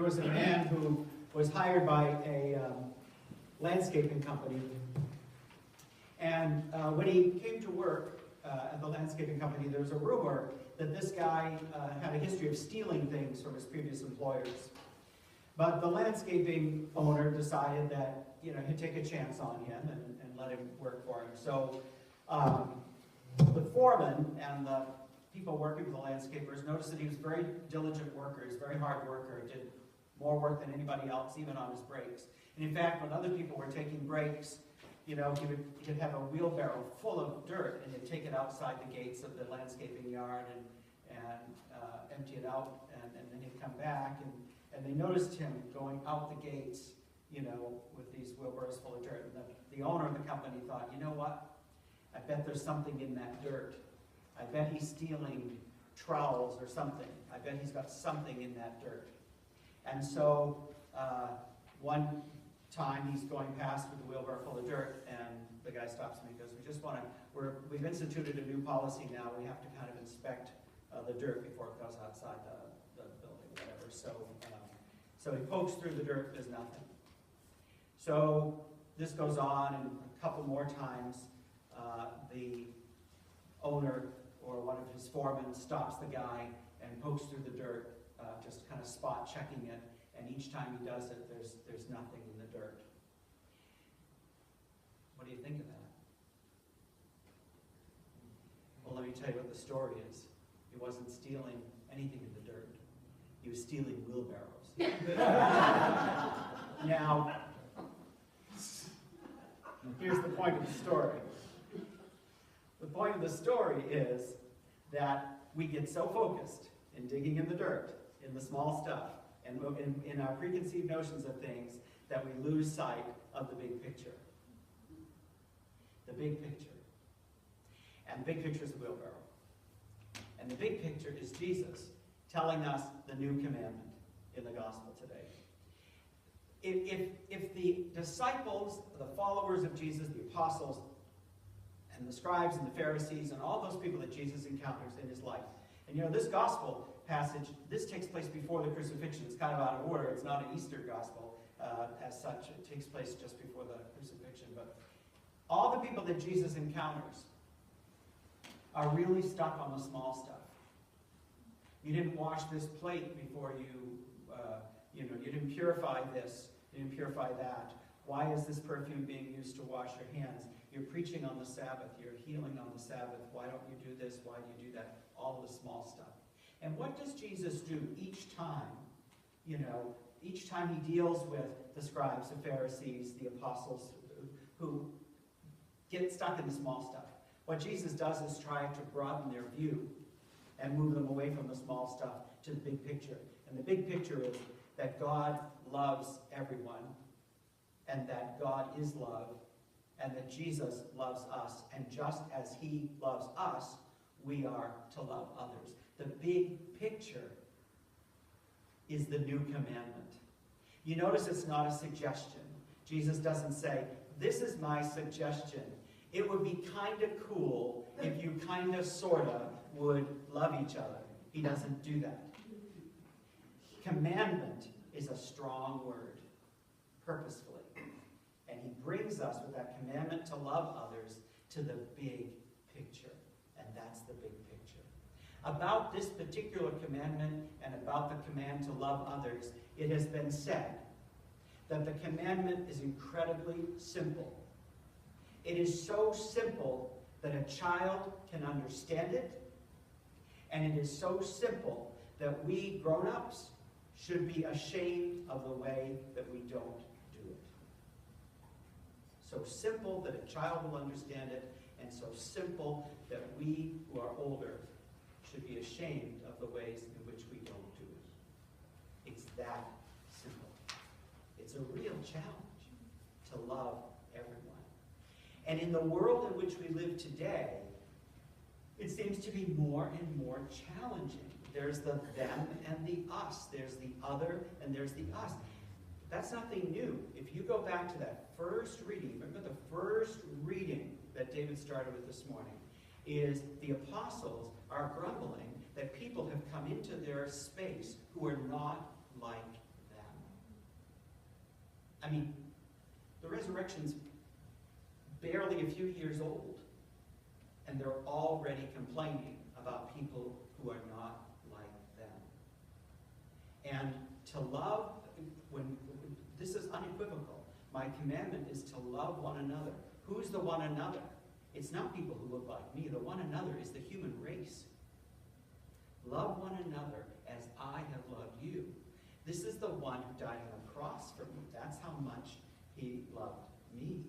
was a man who was hired by a landscaping company. And when he came to work at the landscaping company, there was a rumor that this guy had a history of stealing things from his previous employers. But the landscaping owner decided that, he'd take a chance on him and let him work for him. So the foreman and the people working with the landscapers noticed that he was a very diligent worker. He was a very hard worker. He did more work than anybody else, even on his breaks. And in fact, when other people were taking breaks, he'd have a wheelbarrow full of dirt, and he'd take it outside the gates of the landscaping yard and empty it out, and then he'd come back, and they noticed him going out the gates, with these wheelbarrows full of dirt. And the owner of the company thought, you know what? I bet there's something in that dirt. I bet he's stealing trowels or something. I bet he's got something in that dirt. And so one time he's going past with a wheelbarrow full of dirt, and the guy stops me and goes, we've instituted a new policy now. We have to kind of inspect the dirt before it goes outside the building, whatever. So he pokes through the dirt, there's nothing. So this goes on, and a couple more times the owner or one of his foremen stops the guy and pokes through the dirt, just kind of spot checking it. And each time he does it, there's nothing in the dirt. What do you think of that? Well, let me tell you what the story is. He wasn't stealing anything in the dirt. He was stealing wheelbarrows. Now, here's the point of the story. The point of the story is that we get so focused in digging in the dirt, in the small stuff, and in our preconceived notions of things, that we lose sight of the big picture. The big picture. And the big picture is the wheelbarrow. And the big picture is Jesus telling us the new commandment in the gospel today. If the disciples, the followers of Jesus, the apostles, and the scribes and the Pharisees, and all those people that Jesus encounters in his life, and this gospel passage, this takes place before the crucifixion. It's kind of out of order. It's not an Easter gospel as such. It takes place just before the crucifixion. But all the people that Jesus encounters are really stuck on the small stuff. You didn't wash this plate before you didn't purify this, you didn't purify that. Why is this perfume being used to wash your hands? You're preaching on the Sabbath, you're healing on the Sabbath. Why don't you do this? Why do you do that? All the small stuff. And what does Jesus do each time? Each time he deals with the scribes, the Pharisees, the apostles who get stuck in the small stuff. What Jesus does is try to broaden their view and move them away from the small stuff to the big picture. And the big picture is that God loves everyone, and that God is love, and that Jesus loves us. And just as he loves us, we are to love others. The big picture is the new commandment. You notice it's not a suggestion. Jesus doesn't say, this is my suggestion. It would be kind of cool if you kind of, sort of, would love each other. He doesn't do that. Commandment is a strong word, purposefully. And he brings us with that commandment to love others to the big picture. And that's the big picture. About this particular commandment and about the command to love others, it has been said that the commandment is incredibly simple. It is so simple that a child can understand it, and it is so simple that we grown-ups should be ashamed of the way that we don't do it. So simple that a child will understand it, and so simple that we who are older should be ashamed of the ways in which we don't do it. It's that simple. It's a real challenge to love everyone. And in the world in which we live today, it seems to be more and more challenging. There's the them and the us. There's the other and there's the us. That's nothing new. If you go back to that first reading, remember the first reading that David started with this morning, is the apostles are grumbling that people have come into their space who are not like them. I mean, the resurrection's barely a few years old, and they're already complaining about people who are not like them. And to love, this is unequivocal. My commandment is to love one another. Who's the one another? It's not people who look like me. The one another is the human race. Love one another as I have loved you. This is the one who died on the cross for me. That's how much he loved me.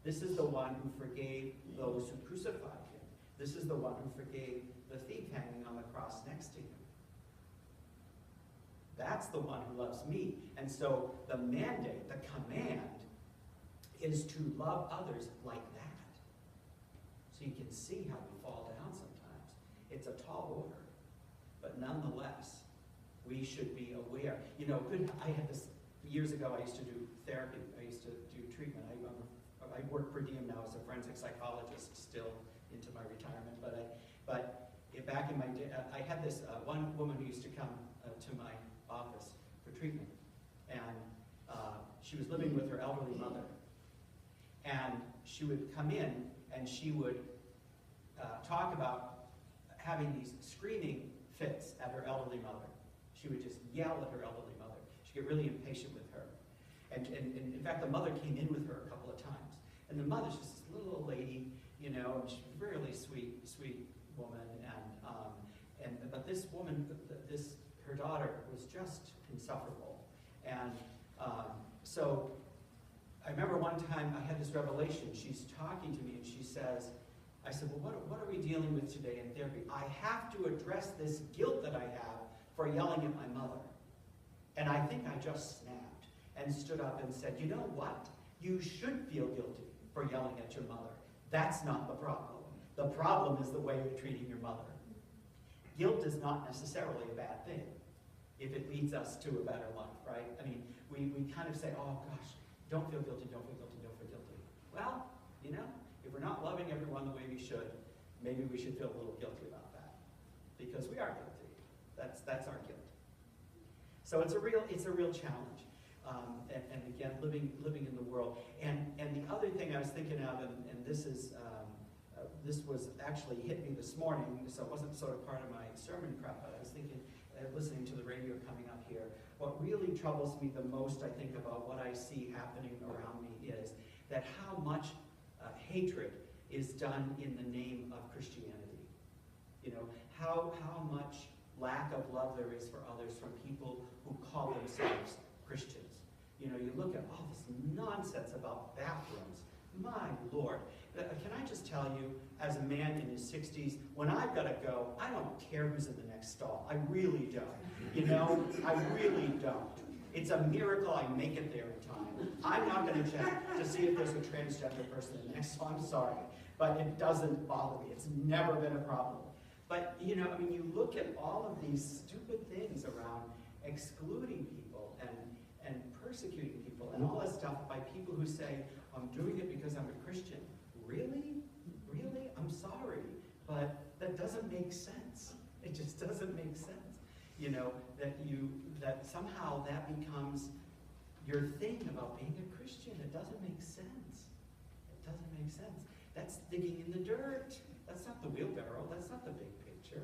This is the one who forgave those who crucified him. This is the one who forgave the thief hanging on the cross next to him. That's the one who loves me. And so the mandate, the command, is to love others like that. So you can see how we fall down sometimes. It's a tall order. But nonetheless, we should be aware. You know, I had this, years ago I used to do therapy. I used to do treatment. I work per diem now as a forensic psychologist, still into my retirement. But back in my day, I had this one woman who used to come to my office for treatment. And she was living with her elderly mother. And she would come in and she would talk about having these screaming fits at her elderly mother. She would just yell at her elderly mother. She'd get really impatient with her. And in fact, the mother came in with her a couple of times. And the mother's just this little old lady, you know, and she's a really sweet woman. But this woman, her daughter, was just insufferable. And so I remember one time I had this revelation. She's talking to me and she says, I said, well, what are we dealing with today in therapy? I have to address this guilt that I have for yelling at my mother. And I think I just snapped and stood up and said, you know what? You should feel guilty for yelling at your mother. That's not the problem. The problem is the way you're treating your mother. Guilt is not necessarily a bad thing if it leads us to a better life, right? I mean, we kind of say, oh gosh, don't feel guilty, don't feel guilty, don't feel guilty. Well, you know, if we're not loving everyone the way we should, maybe we should feel a little guilty about that. Because we are guilty. That's our guilt. So it's a real challenge. And again, living in the world. And the other thing I was thinking of, and this was actually hit me this morning, so it wasn't sort of part of my sermon prep, but I was thinking, listening to the radio coming up here, what really troubles me the most, I think, about what I see happening around me is that how much hatred is done in the name of Christianity. You know, how much lack of love there is for others from people who call themselves Christians. You know, you look at all this nonsense about bathrooms. My Lord. Can I just tell you, as a man in his 60s, when I've got to go, I don't care who's in the next stall. I really don't. You know, I really don't. It's a miracle I make it there in time. I'm not going to check to see if there's a transgender person in the next, so I'm sorry. But it doesn't bother me. It's never been a problem. But, you know, I mean, you look at all of these stupid things around excluding people and persecuting people and all this stuff by people who say, I'm doing it because I'm a Christian. Really? Really? I'm sorry. But that doesn't make sense. It just doesn't make sense. You know, that somehow that becomes your thing about being a Christian. It doesn't make sense. It doesn't make sense. That's digging in the dirt. That's not the wheelbarrow. That's not the big picture.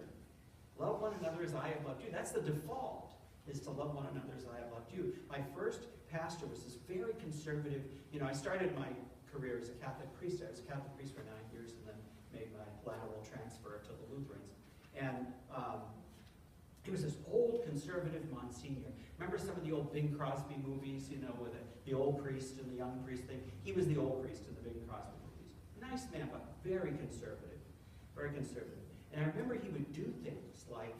Love one another as I have loved you. That's the default, is to love one another as I have loved you. My first pastor was this very conservative, you know, I started my career as a Catholic priest. I was a Catholic priest for 9 years and then made my lateral transfer to the Lutherans. And he was this old conservative Monsignor. Remember some of the old Bing Crosby movies, you know, with the old priest and the young priest thing? He was the old priest in the Bing Crosby movies. Nice man, but very conservative. Very conservative. And I remember he would do things like,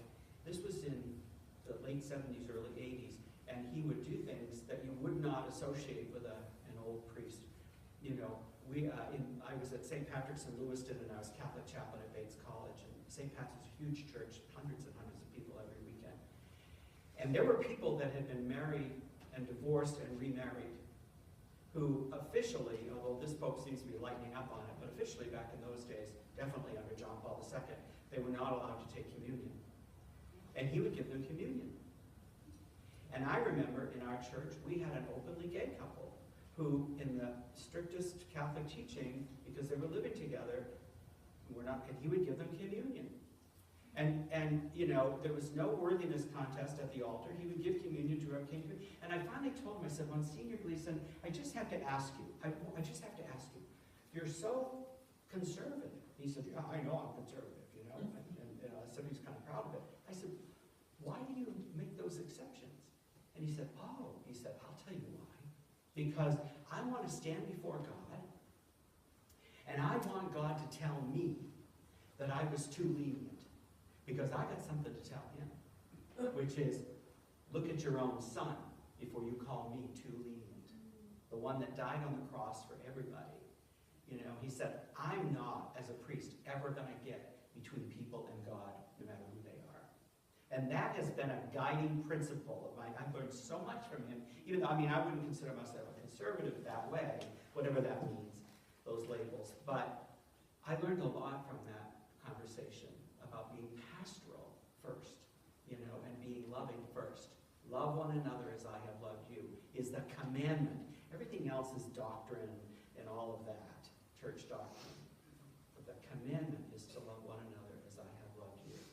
this was in the late 70s, early 80s, and he would do things that you would not associate with an old priest. You know, I was at St. Patrick's in Lewiston, and I was Catholic chaplain at Bates College. And St. Patrick's is a huge church, hundreds and hundreds of people every weekend. And there were people that had been married and divorced and remarried who officially, although this pope seems to be lightening up on it, but officially back in those days, definitely under John Paul II, they were not allowed to take communion. And he would give them communion. And I remember in our church, we had an openly gay couple who, in the strictest Catholic teaching, because they were living together, he would give them communion. And you know, there was no worthiness contest at the altar. He would give communion to whoever came to him. And I finally told him, I said, Monsignor Gleason, I just have to ask you. I just have to ask you. You're so conservative. He said, yeah, I know I'm conservative, you know. And so he's kind of proud of it. I said, why do you make those exceptions? And he said, I'll tell you why. Because I want to stand before God, and I want God to tell me that I was too lenient. Because I got something to tell him, which is, look at your own son before you call me too lenient. The one that died on the cross for everybody. You know, he said, I'm not, as a priest, ever going to get between people and God, no matter who they are. And that has been a guiding principle of mine. I've learned so much from him. Even though, I wouldn't consider myself a conservative that way, whatever that means, those labels. But I learned a lot from that conversation about being pastoral first, you know, and being loving first. Love one another as I have loved you is the commandment. Everything else is doctrine and all of that, church doctrine. But the commandment is to love one another as I have loved you.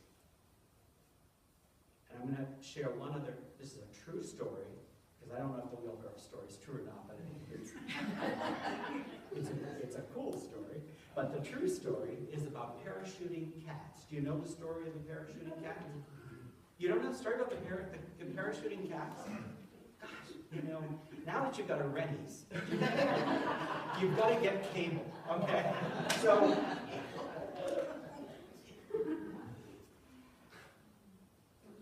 And I'm going to share one other, this is a true story, because I don't know if the Wheelgarth story is true or not, but it's a cool story. But the true story is about parachuting cats. Do you know the story of the parachuting cat? You don't know the story about the parachuting cats? Gosh, you know, now that you've got a Rennies, you've got to get cable, okay?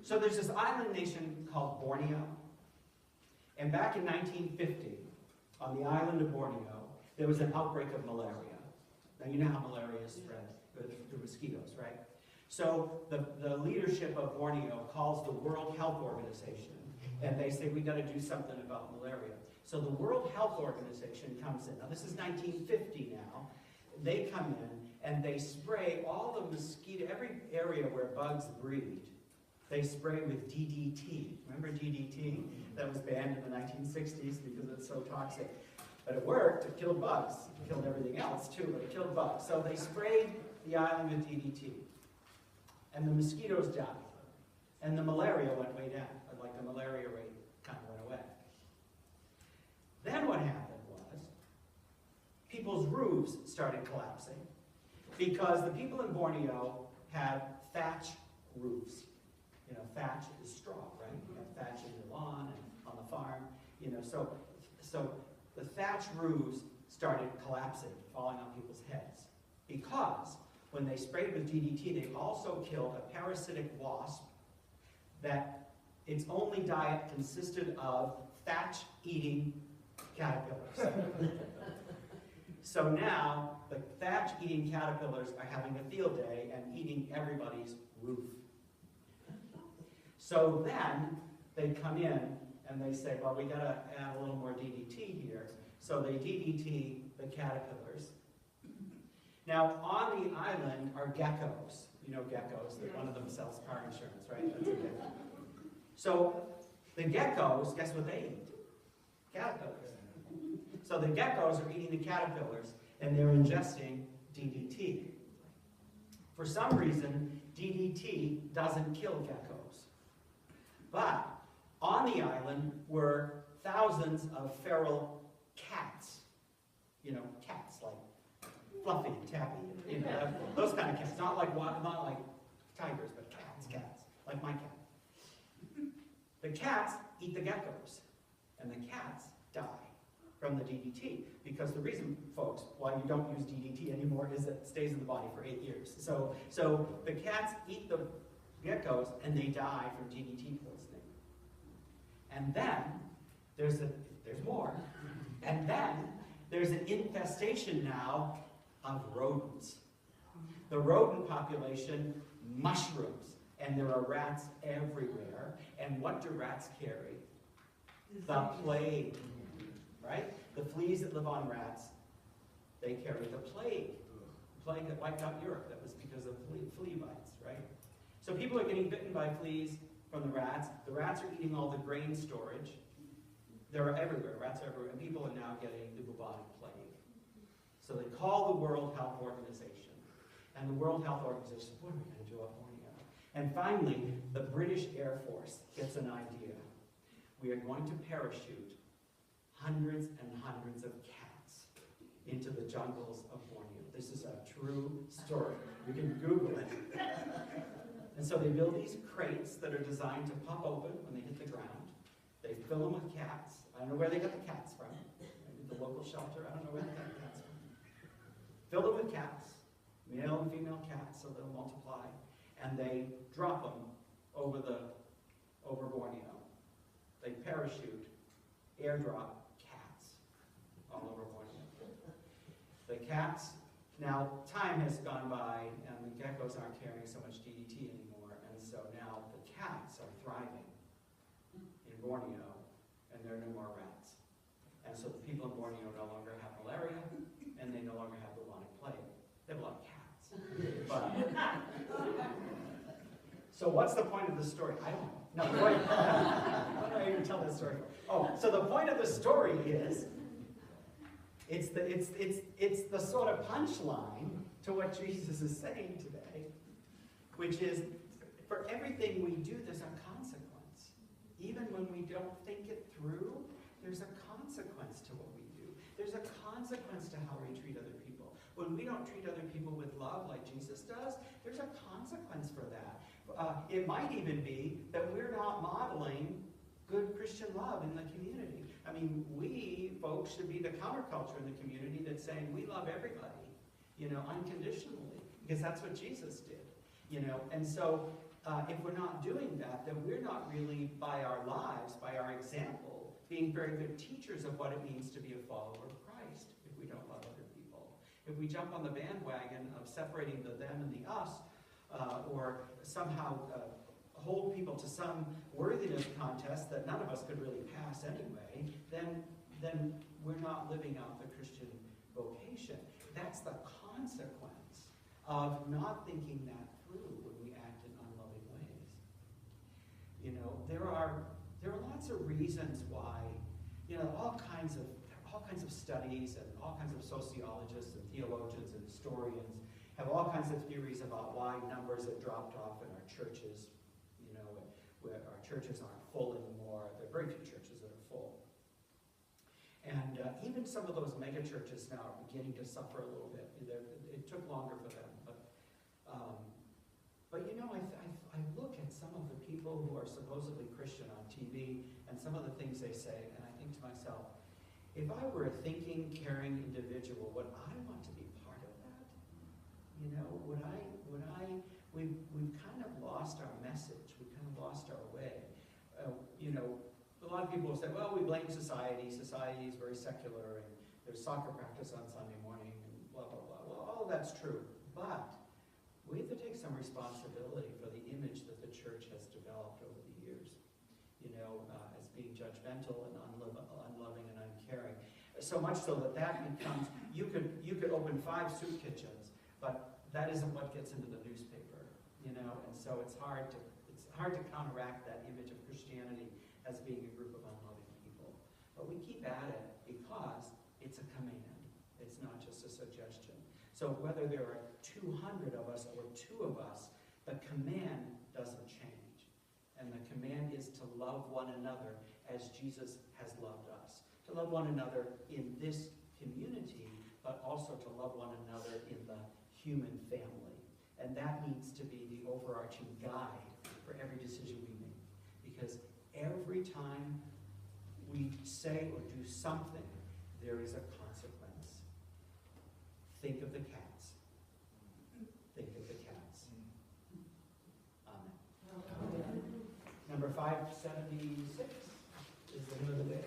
So there's this island nation called Borneo. And back in 1950, on the island of Borneo, there was an outbreak of malaria. Now, you know how malaria is spread through mosquitoes, right? So the leadership of Borneo calls the World Health Organization, and they say, we got to do something about malaria. So the World Health Organization comes in. Now, this is 1950 now. They come in, and they spray all the mosquito, every area where bugs breed, they spray with DDT. Remember DDT? That was banned in the 1960s because it's so toxic. But it worked. It killed bugs. It killed everything else, too, but it killed bugs. So they sprayed the island with DDT. And the mosquitoes died. And the malaria went way down. Like the malaria rate kind of went away. Then what happened was people's roofs started collapsing because the people in Borneo had thatch roofs. You know, thatch is straw, right? You have thatch in your lawn and on the farm. You know, so the thatch roofs started collapsing, falling on people's heads. Because when they sprayed with DDT, they also killed a parasitic wasp that its only diet consisted of thatch-eating caterpillars. So now, the thatch-eating caterpillars are having a field day and eating everybody's roof. So then, they come in and they say, well, we got to add a little more DDT here. So they DDT the caterpillars. Now, on the island are geckos. You know geckos, that one of them sells car insurance, right? That's a gecko. So the geckos, guess what they eat? Caterpillars. So the geckos are eating the caterpillars, and they're ingesting DDT. For some reason, DDT doesn't kill geckos. But on the island were thousands of feral cats. You know, cats like Fluffy and Tappy, you know, those kind of cats. Not like tigers, but cats, like my cat. The cats eat the geckos, and the cats die from the DDT. Because the reason, folks, why you don't use DDT anymore is it stays in the body for 8 years. So the cats eat the geckos, and they die from DDT poisoning. And then, there's more. And then, there's an infestation now of rodents. The rodent population mushrooms, and there are rats everywhere. And what do rats carry? The plague, right? The fleas that live on rats, they carry the plague. The plague that wiped out Europe, that was because of flea bites, right? So people are getting bitten by fleas from the rats. The rats are eating all the grain storage. They're everywhere, rats are everywhere, and people are now getting the bubonic plague. So they call the World Health Organization. And the World Health Organization says, what are we going to do up Borneo? And finally, the British Air Force gets an idea. We are going to parachute hundreds and hundreds of cats into the jungles of Borneo. This is a true story. You can Google it. And so they build these crates that are designed to pop open when they hit the ground. They fill them with cats. I don't know where they got the cats from. Maybe the local shelter. I don't know where they got the cats from. Fill them with cats, male and female cats, so they'll multiply. And they drop them over Borneo. They parachute, airdrop cats all over Borneo. The cats, now time has gone by and the geckos aren't carrying so much DDT anymore, and so now the cats are thriving in Borneo, and there are no more rats. And so the people in Borneo no longer have malaria, and they no longer have bubonic plague. They have a lot of cats. So what's the point of the story? I don't know. No, why don't I even tell this story? Oh, so the point of the story is, it's the sort of punchline to what Jesus is saying today, which is, for everything we do, there's a consequence. Even when we don't think it through, there's a consequence to what we do. There's a consequence to how we treat other people. When we don't treat other people with love like Jesus does, there's a consequence for that. It might even be that we're not modeling good Christian love in the community. I mean, we folks should be the counterculture in the community that's saying we love everybody, unconditionally, because that's what Jesus did, And so if we're not doing that, then we're not really, by our lives, by our example, being very good teachers of what it means to be a follower of Christ if we don't love other people. If we jump on the bandwagon of separating the them and the us, or somehow hold people to some worthiness contest that none of us could really pass anyway, then we're not living out the Christian vocation. That's the consequence of not thinking that through when we act in unloving ways. There are lots of reasons why, all kinds of studies and all kinds of sociologists and theologians and historians have all kinds of theories about why numbers have dropped off in our churches, where our churches aren't full anymore. There are very few churches that are full. And even some of those mega churches now are beginning to suffer a little bit. It took longer for them. But I look at some of the people who are supposedly Christian on TV and some of the things they say, and I think to myself, if I were a thinking, caring individual, would I want to be part of that? We've kind of lost our message. We've kind of lost our way. A lot of people will say, well, we blame society. Society is very secular, and there's soccer practice on Sunday morning, and blah, blah, blah. Well, all of that's true. But we have to take some responsibility for the image that the church has developed over the years, as being judgmental and unloving and uncaring. So much so that becomes, you could open 5 soup kitchens, but that isn't what gets into the newspaper, and so it's hard to counteract that image of Christianity as being a group of unloving people. But we keep at it because it's a command. It's not just a suggestion. So whether there are 200 of us or 2 of us, the command doesn't change. And the command is to love one another as Jesus has loved us. To love one another in this community, but also to love one another in the human family. And that needs to be the overarching guide for every decision we make. Because every time we say or do something, there is a consequence. Think of the cats. Think of the cats. Amen. Number 576 is the name of the day.